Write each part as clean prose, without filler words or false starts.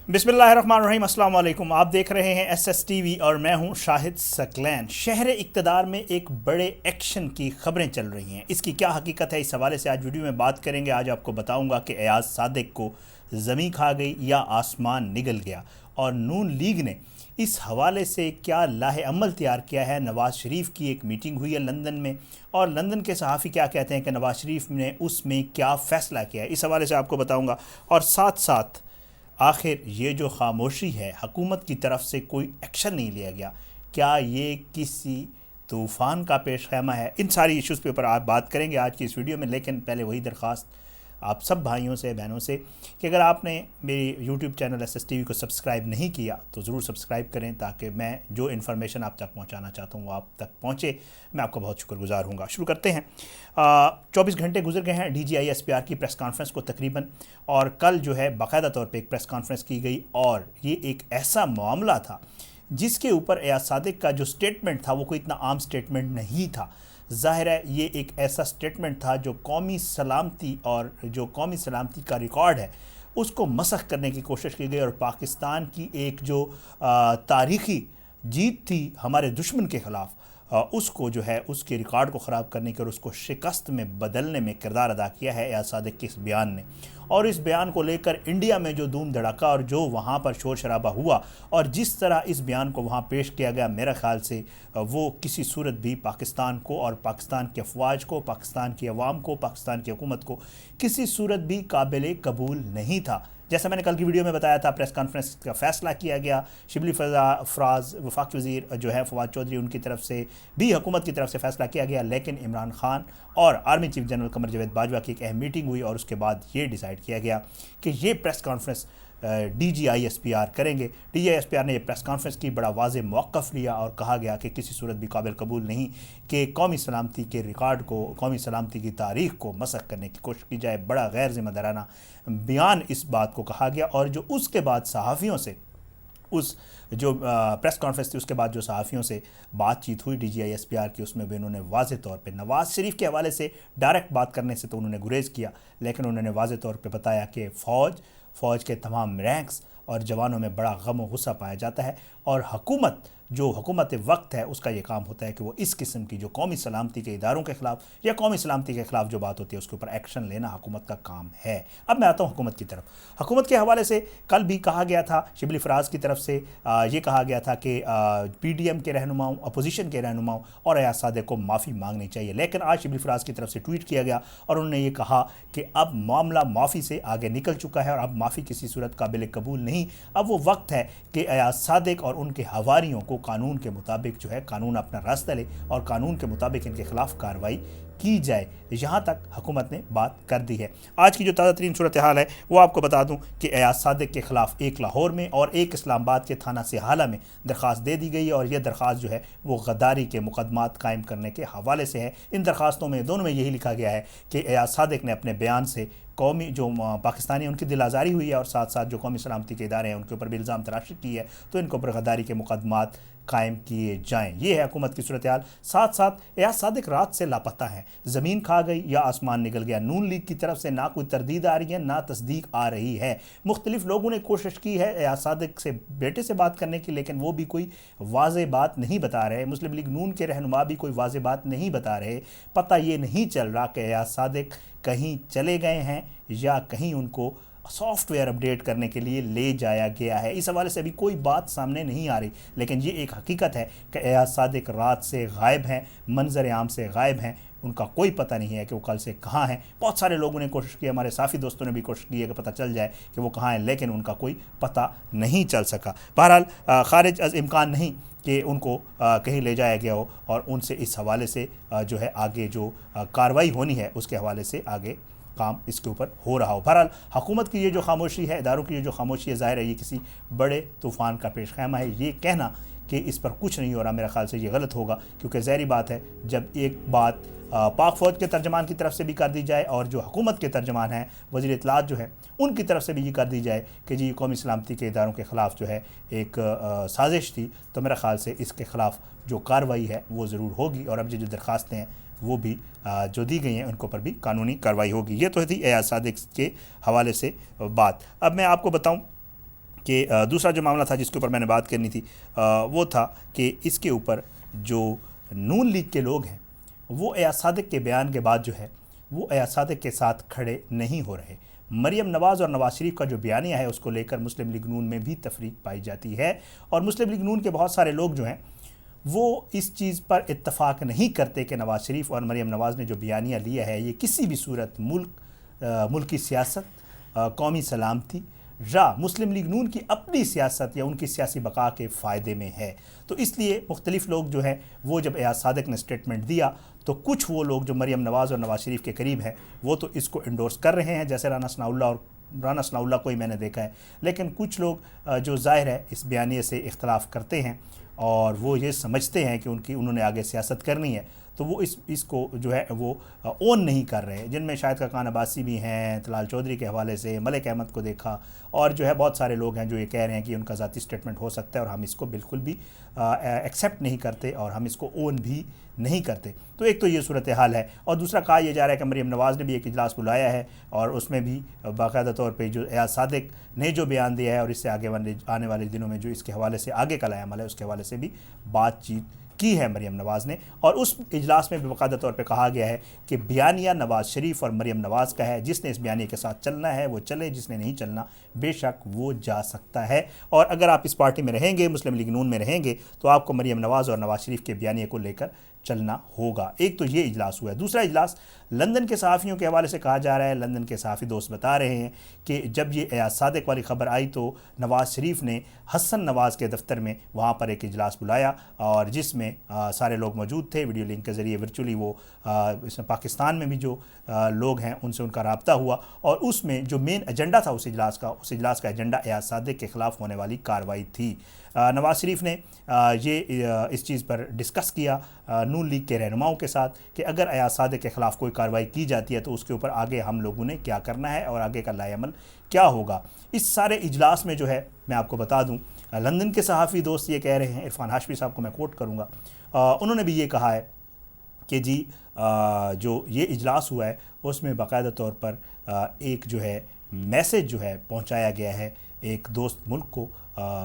बिस्मिल्लाहिर्रहमानिर्रहीम, अस्सलाम वालेकुम। आप देख रहे हैं SSTV और मैं हूं शाहिद सकलैन। शहर इक़्तिदार में एक बड़े एक्शन की खबरें चल रही हैं। इसकी क्या हकीकत है, इस हवाले से आज वीडियो में बात करेंगे। आज आपको बताऊंगा कि एयाज सादिक को ज़मीं खा गई या आसमान निगल गया, और नून लीग ने इस हवाले से क्या लाहे अमल तैयार किया है। नवाज़ शरीफ की एक मीटिंग हुई है लंदन में, और लंदन के सहाफ़ी क्या कहते हैं कि नवाज़ शरीफ ने उसमें क्या फ़ैसला किया है, इस हवाले से आपको बताऊँगा। और साथ साथ आखिर ये जो खामोशी है, हुकूमत की तरफ से कोई एक्शन नहीं लिया गया, क्या ये किसी तूफ़ान का पेश खैमा है। इन सारी इश्यूज़ पे ऊपर आप बात करेंगे आज की इस वीडियो में। लेकिन पहले वही दरख्वास्त आप सब भाइयों से, बहनों से, कि अगर आपने मेरी यूट्यूब चैनल SSTV को सब्सक्राइब नहीं किया तो ज़रूर सब्सक्राइब करें, ताकि मैं जो इन्फॉर्मेशन आप तक पहुंचाना चाहता हूं वो आप तक पहुंचे। मैं आपका बहुत शुक्रगुजार हूँगा। शुरू करते हैं। 24 घंटे गुजर गए हैं DGI SPR की प्रेस कॉन्फ्रेंस को तकरीबन, और कल जो है बाकायदा तौर पर एक प्रेस कॉन्फ्रेंस की गई, और ये एक ऐसा मामला था जिसके ऊपर एयाज सादिक का जो स्टेटमेंट था वो कोई इतना आम स्टेटमेंट नहीं था। ज़ाहिर है ये एक ऐसा स्टेटमेंट था जो कौमी सलामती और जो कौमी सलामती का रिकॉर्ड है उसको मसख़ करने की कोशिश की गई, और पाकिस्तान की एक जो तारीख़ी जीत थी हमारे दुश्मन के ख़िलाफ़, उसको जो है उसके रिकॉर्ड को ख़राब करने के और उसको शिकस्त में बदलने में किरदार अदा किया है एयाज सादिक के इस बयान ने। और इस बयान को लेकर इंडिया में जो धूम धड़ाका और जो वहाँ पर शोर शराबा हुआ, और जिस तरह इस बयान को वहाँ पेश किया गया, मेरा ख़्याल से वो किसी सूरत भी पाकिस्तान को और पाकिस्तान की अफवाज को, पाकिस्तान की अवाम को, पाकिस्तान की हुकूमत को किसी सूरत भी काबिल कबूल नहीं था। जैसा मैंने कल की वीडियो में बताया था, प्रेस कॉन्फ्रेंस का फ़ैसला किया गया। शिबली फराज वफाकी वज़ीर जो है फवाद चौधरी, उनकी तरफ से भी हुकूमत की तरफ से फ़ैसला किया गया, लेकिन इमरान खान और army chief general Qamar Javed Bajwa की एक अहम मीटिंग हुई, और उसके बाद ये डिसाइड किया गया कि ये प्रेस कॉन्फ्रेंस DGI SPR करेंगे। DGI SPR ने ये प्रेस कॉन्फ्रेंस की, बड़ा वाज़ेह मौक़िफ़ लिया और कहा गया कि किसी सूरत भी काबिल कबूल नहीं कि कौमी सलामती के रिकॉर्ड को, कौमी सलामती की तारीख़ को मसख़ करने की कोशिश की जाए। बड़ा गैर ज़िम्मेदाराना बयान इस बात को कहा गया। और जो उसके बाद सहाफ़ियों से उस जो प्रेस कॉन्फ्रेंस थी उसके बाद जो सहाफ़ियों से बातचीत हुई DGI SPR की, उसमें भी उन्होंने वाज़ेह तौर पे नवाज़ शरीफ के हवाले से डायरेक्ट बात करने से तो उन्होंने गुरेज़ किया, लेकिन उन्होंने वाज़ेह तौर पे बताया कि फ़ौज के तमाम रैंक्स और जवानों में बड़ा गम और गुस्सा पाया जाता है, और हुकूमत जो हुकूमत वक्त है उसका ये काम होता है कि वो इस किस्म की जो कौमी सलामती के इदारों के ख़िलाफ़ या कौमी सलामती के ख़िलाफ़ जो बात होती है उसके ऊपर एक्शन लेना हुकूमत का काम है। अब मैं आता हूँ हुकूमत की तरफ। हुकूमत के हवाले से कल भी कहा गया था, शिबली फराज की तरफ से ये कहा गया था कि PDM के रहनुमाओं, अपोजिशन के रहनुमाओं और एयाज सादिक को माफ़ी मांगनी चाहिए। लेकिन आज शिबली फराज की तरफ से ट्वीट किया गया और उन्होंने ये कहा कि अब मामला माफ़ी से आगे निकल चुका है, और अब माफ़ी किसी सूरत काबिल कबूल नहीं। अब वो वक्त है कि एयाज सादिक और उनके हवारियों को कानून के मुताबिक जो है, कानून अपना रास्ता ले और कानून के मुताबिक इनके ख़िलाफ़ कार्रवाई की जाए। यहाँ तक हुकूमत ने बात कर दी है। आज की जो ताज़ा तरीन सूरत हाल है वो आपको बता दूँ कि एयाज सादिक के ख़िलाफ़ एक लाहौर में और एक इस्लामाबाद के थाना सिहाला में दरख्वास्त दे दी गई है, और यह दरख्वास्त जो है वो गद्दारी के मुकदमात कायम करने के हवाले से है। इन दरख्वास्तों में दोनों में यही लिखा गया है कि एयाज सादिक ने अपने बयान से कौमी जो पाकिस्तानी उनकी दिल आज़ारी हुई है, और साथ साथ जो कौमी सलामती के इदारे हैं उनके ऊपर भी इल्ज़ाम तराशी की है, तो इनके ऊपर गद्दारी के मुकदमात कायम किए जाएँ। ये है हुकूमत की सूरत हाल। साथ साथ एयाज सादिक रात से लापता हैं। ज़मीन खा गई या आसमान निकल गया, नून लीग की तरफ से ना कोई तरदीद आ रही है ना तस्दीक आ रही है। मुख्तलिफ लोगों ने कोशिश की है एयाज सादिक से बेटे से बात करने की, लेकिन वो भी कोई वाज़ेह बात नहीं बता रहे। मुस्लिम लीग नून के रहनुमा भी कोई वाज़ेह बात नहीं बता रहे। पता ये नहीं चल रहा कि एयाज सादिक कहीं चले गए हैं या कहीं उनको सॉफ्टवेयर अपडेट करने के लिए ले जाया गया है। इस हवाले से अभी कोई बात सामने नहीं आ रही, लेकिन ये एक हकीकत है कि एयाज सादिक रात से गायब हैं, मंजर आम से गायब हैं। उनका कोई पता नहीं है कि वो कल से कहाँ हैं। बहुत सारे लोगों ने कोशिश की, हमारे साथी दोस्तों ने भी कोशिश की है कि पता चल जाए कि वो कहाँ हैं, लेकिन उनका कोई पता नहीं चल सका। बहरहाल खारिज अज़ इम्कान नहीं कि उनको कहीं ले जाया गया हो, और उनसे इस हवाले से जो है आगे जो कार्रवाई होनी है उसके हवाले से आगे काम इसके ऊपर हो रहा हो। बहरहाल हुकूमत की ये जो खामोशी है, इदारों की ये जो खामोशी है, ज़ाहिर है ये किसी बड़े तूफ़ान का पेश खैमा है। ये कहना कि इस पर कुछ नहीं हो रहा, मेरा ख्याल से ये गलत होगा, क्योंकि ज़ाहिर बात है जब एक बात पाक फ़ौज के तर्जमान की तरफ से भी कर दी जाए, और जो हुकूमत के तर्जमान हैं वज़ीर इत्तलात जो है उनकी तरफ से भी ये कर दी जाए कि जी कौमी सलामती के इदारों के ख़िलाफ़ जो है एक साजिश थी, तो मेरा ख्याल से इसके ख़िलाफ़ जो कार्रवाई है वो ज़रूर होगी, और अब जो दरख्वास्तें हैं वो भी जो दी गई हैं उनको पर भी कानूनी कार्रवाई होगी। ये तो थी एयाज सादिक के हवाले से बात। अब मैं आपको बताऊं کہ دوسرا جو معاملہ تھا جس کے اوپر میں نے بات کرنی تھی وہ تھا کہ اس کے اوپر جو نون لیگ کے لوگ ہیں وہ ایاز صادق کے بیان کے بعد جو ہے وہ ایاز صادق کے ساتھ کھڑے نہیں ہو رہے۔ مریم نواز اور نواز شریف کا جو بیانیہ ہے اس کو لے کر مسلم لیگ نون میں بھی تفریق پائی جاتی ہے، اور مسلم لیگ نون کے بہت سارے لوگ جو ہیں وہ اس چیز پر اتفاق نہیں کرتے کہ نواز شریف اور مریم نواز نے جو بیانیہ لیا ہے یہ کسی بھی صورت ملکی سیاست، قومی سلامتی یا مسلم لیگ نون کی اپنی سیاست یا ان کی سیاسی بقا کے فائدے میں ہے۔ تو اس لیے مختلف لوگ جو ہیں وہ جب ایاز صادق نے سٹیٹمنٹ دیا تو کچھ وہ لوگ جو مریم نواز اور نواز شریف کے قریب ہیں وہ تو اس کو انڈورس کر رہے ہیں، جیسے رانا ثناء اللہ کو ہی میں نے دیکھا ہے، لیکن کچھ لوگ جو ظاہر ہے اس بیانیے سے اختلاف کرتے ہیں اور وہ یہ سمجھتے ہیں کہ انہوں نے آگے سیاست کرنی ہے، تو وہ اس کو جو ہے وہ اون نہیں کر رہے، جن میں شاہد خاقان عباسی بھی ہیں، طلال چودھری کے حوالے سے ملک احمد کو دیکھا، اور جو ہے بہت سارے لوگ ہیں جو یہ کہہ رہے ہیں کہ ان کا ذاتی سٹیٹمنٹ ہو سکتا ہے اور ہم اس کو بالکل بھی ایکسیپٹ نہیں کرتے اور ہم اس کو اون بھی نہیں کرتے۔ تو ایک تو یہ صورتحال ہے، اور دوسرا کہا یہ جا رہا ہے کہ مریم نواز نے بھی ایک اجلاس بلایا ہے اور اس میں بھی باقاعدہ طور پہ جو ایاز صادق نے جو بیان دیا ہے اور اس سے آنے والے دنوں میں جو اس کے حوالے سے آگے کا عمل ہے اس کے حوالے سے بھی بات چیت کی ہے مریم نواز نے، اور اس اجلاس میں بھی باقاعدہ طور پہ کہا گیا ہے کہ بیانیہ نواز شریف اور مریم نواز کا ہے، جس نے اس بیانیے کے ساتھ چلنا ہے وہ چلے، جس نے نہیں چلنا بے شک وہ جا سکتا ہے، اور اگر آپ اس پارٹی میں رہیں گے، مسلم لیگ نون میں رہیں گے، تو آپ کو مریم نواز اور نواز شریف کے بیانیے کو لے کر چلنا ہوگا۔ ایک تو یہ اجلاس ہوا ہے۔ دوسرا اجلاس لندن کے صحافیوں کے حوالے سے کہا جا رہا ہے، لندن کے صحافی دوست بتا رہے ہیں کہ جب یہ ایاز صادق والی خبر آئی تو نواز شریف نے حسن نواز کے دفتر میں وہاں پر ایک اجلاس بلایا، اور جس میں سارے لوگ موجود تھے، ویڈیو لنک کے ذریعے ورچولی وہ اس میں پاکستان میں بھی جو لوگ ہیں ان سے ان کا رابطہ ہوا، اور اس میں جو مین ایجنڈا تھا اس اجلاس کا ایجنڈا ایاز صادق کے خلاف ہونے والی کارروائی تھی۔ نواز شریف نے اس چیز پر ڈسکس کیا نون لیگ کے رہنماؤں کے ساتھ کہ اگر ایاز صادق کے خلاف کوئی کارروائی کی جاتی ہے تو اس کے اوپر آگے ہم لوگوں نے کیا کرنا ہے اور آگے کا لائحہ عمل کیا ہوگا۔ اس سارے اجلاس میں جو ہے میں آپ کو بتا دوں لندن کے صحافی دوست یہ کہہ رہے ہیں، عرفان ہاشمی صاحب کو میں کوٹ کروں گا، انہوں نے بھی یہ کہا ہے کہ جی جو یہ اجلاس ہوا ہے اس میں باقاعدہ طور پر ایک جو ہے میسج جو ہے پہنچایا گیا ہے ایک دوست ملک کو،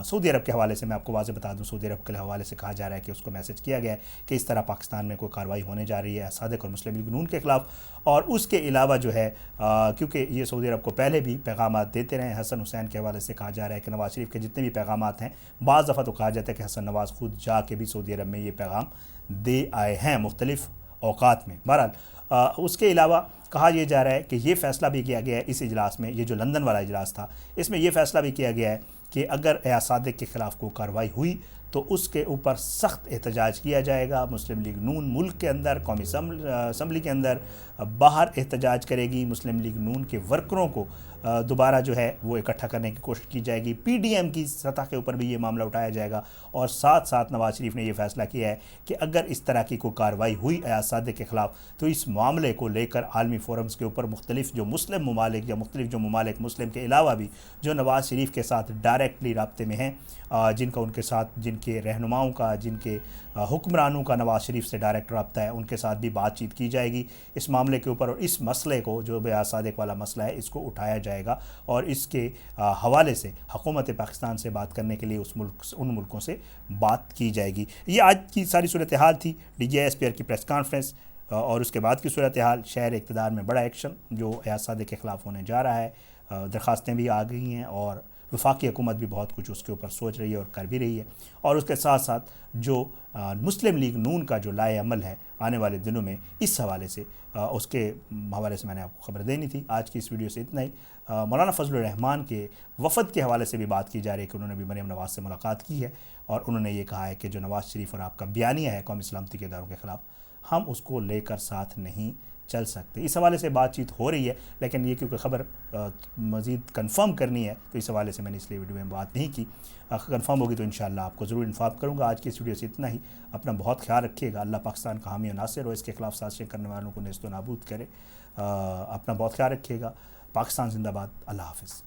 سعودی عرب کے حوالے سے میں آپ کو واضح بتا دوں، سعودی عرب کے حوالے سے کہا جا رہا ہے کہ اس کو میسج کیا گیا ہے کہ اس طرح پاکستان میں کوئی کارروائی ہونے جا رہی ہے صادق اور مسلم لیگ نون کے خلاف، اور اس کے علاوہ جو ہے کیونکہ یہ سعودی عرب کو پہلے بھی پیغامات دیتے رہے ہیں، حسن حسین کے حوالے سے کہا جا رہا ہے کہ نواز شریف کے جتنے بھی پیغامات ہیں بعض دفعہ تو کہا جاتا ہے کہ حسن نواز خود جا کے بھی سعودی عرب میں یہ پیغام دے آئے ہیں مختلف اوقات میں۔ بہرحال اس کے علاوہ کہا یہ جا رہا ہے کہ یہ فیصلہ بھی کیا گیا ہے اس اجلاس میں، یہ جو لندن والا اجلاس تھا اس میں یہ فیصلہ بھی کیا گیا ہے کہ اگر ایاز صادق کے خلاف کوئی کارروائی ہوئی تو اس کے اوپر سخت احتجاج کیا جائے گا۔ مسلم لیگ نون ملک کے اندر، قومی اسمبلی کے اندر، باہر احتجاج کرے گی، مسلم لیگ نون کے ورکروں کو دوبارہ جو ہے وہ اکٹھا کرنے کی کوشش کی جائے گی، پی ڈی ایم کی سطح کے اوپر بھی یہ معاملہ اٹھایا جائے گا، اور ساتھ ساتھ نواز شریف نے یہ فیصلہ کیا ہے کہ اگر اس طرح کی کوئی کارروائی ہوئی ایاز صادق کے خلاف تو اس معاملے کو لے کر عالمی فورمز کے اوپر مختلف جو مسلم ممالک یا مختلف جو ممالک مسلم کے علاوہ بھی جو نواز شریف کے ساتھ ڈائریکٹلی رابطے میں ہیں، جن کا ان کے ساتھ جن کے رہنماؤں کا جن کے حکمرانوں کا نواز شریف سے ڈائریکٹ رابطہ ہے، ان کے ساتھ بھی بات چیت کی جائے گی اس معاملے کے اوپر، اور اس مسئلے کو جو ایاز صادق والا مسئلہ ہے اس کو اٹھایا جائے گا، اور اس کے حوالے سے حکومت پاکستان سے بات کرنے کے لیے ان ملکوں سے بات کی جائے گی۔ یہ آج کی ساری صورتحال تھی، D G I S P R کی پریس کانفرنس، اور اس کے بعد کی صورتحال شہر اقتدار میں بڑا ایکشن جو ایاز صادق کے خلاف ہونے جا رہا ہے، درخواستیں بھی آ گئی ہیں اور وفاقی حکومت بھی بہت کچھ اس کے اوپر سوچ رہی ہے اور کر بھی رہی ہے، اور اس کے ساتھ ساتھ جو مسلم لیگ نون کا جو لائحہ عمل ہے آنے والے دنوں میں اس حوالے سے اس کے حوالے سے میں نے آپ کو خبر دینی تھی۔ آج کی اس ویڈیو سے اتنا ہی۔ مولانا فضل الرحمان کے وفد کے حوالے سے بھی بات کی جا رہی ہے کہ انہوں نے بھی مریم نواز سے ملاقات کی ہے، اور انہوں نے یہ کہا ہے کہ جو نواز شریف اور آپ کا بیانیہ ہے قومی سلامتی کے اداروں کے خلاف، ہم اس کو لے کر ساتھ نہیں چل سکتے۔ اس حوالے سے بات چیت ہو رہی ہے، لیکن یہ کیونکہ خبر مزید کنفرم کرنی ہے تو اس حوالے سے میں نے اس لیے ویڈیو میں بات نہیں کی، کنفرم ہوگی تو انشاءاللہ آپ کو ضرور انفارم کروں گا۔ آج کی اس ویڈیو سے اتنا ہی، اپنا بہت خیال رکھیے گا، اللہ پاکستان کا حامی و ناصر ہو، اس کے خلاف سازشیں کرنے والوں کو نیست و نابود کرے، اپنا بہت خیال رکھیے گا۔ پاکستان زندہ باد، اللہ حافظ۔